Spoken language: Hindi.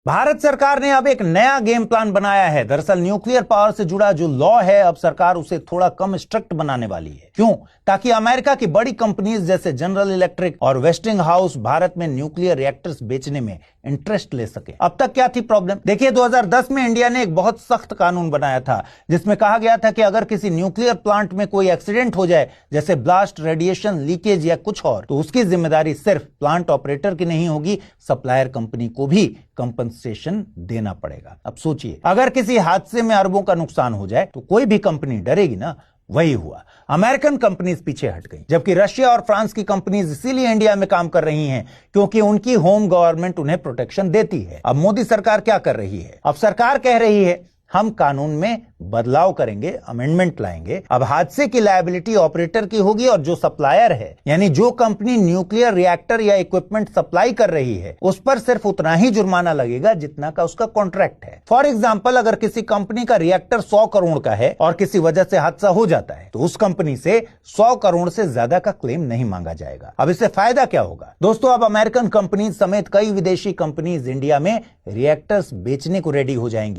भारत सरकार ने अब एक नया गेम प्लान बनाया है। दरअसल न्यूक्लियर पावर से जुड़ा जो लॉ है, अब सरकार उसे थोड़ा कम स्ट्रिक्ट बनाने वाली है। क्यों? ताकि अमेरिका की बड़ी कंपनीज जैसे जनरल इलेक्ट्रिक और वेस्टिंग हाउस भारत में न्यूक्लियर रिएक्टर्स बेचने में इंटरेस्ट ले सके। अब तक क्या थी प्रॉब्लम? देखिए, 2010 में इंडिया ने एक बहुत सख्त कानून बनाया था जिसमें कहा गया था कि अगर किसी न्यूक्लियर प्लांट में कोई एक्सीडेंट हो जाए, जैसे ब्लास्ट, रेडिएशन, लीकेज या कुछ और, तो उसकी जिम्मेदारी सिर्फ प्लांट ऑपरेटर की नहीं होगी, सप्लायर कंपनी को भी कंपनसेशन देना पड़ेगा। अब सोचिए, अगर किसी हादसे में अरबों का नुकसान हो जाए तो कोई भी कंपनी डरेगी ना। वही हुआ, अमेरिकन कंपनीज पीछे हट गई, जबकि रशिया और फ्रांस की कंपनीज इसीलिए इंडिया में काम कर रही हैं क्योंकि उनकी होम गवर्नमेंट उन्हें प्रोटेक्शन देती है। अब मोदी सरकार क्या कर रही है? अब सरकार कह रही है हम कानून में बदलाव करेंगे, अमेंडमेंट लाएंगे। अब हादसे की लायबिलिटी ऑपरेटर की होगी और जो सप्लायर है, यानी जो कंपनी न्यूक्लियर रिएक्टर या इक्विपमेंट सप्लाई कर रही है, उस पर सिर्फ उतना ही जुर्माना लगेगा जितना का उसका कॉन्ट्रैक्ट है। फॉर एग्जांपल, अगर किसी कंपनी का रिएक्टर 100 करोड़ का है और किसी वजह से हादसा हो जाता है, तो उस कंपनी से 100 करोड़ से ज्यादा का क्लेम नहीं मांगा जाएगा। अब इससे फायदा क्या होगा? दोस्तों, अब अमेरिकन कंपनीज समेत कई विदेशी कंपनीज इंडिया में रिएक्टर्स बेचने को रेडी हो जाएंगी।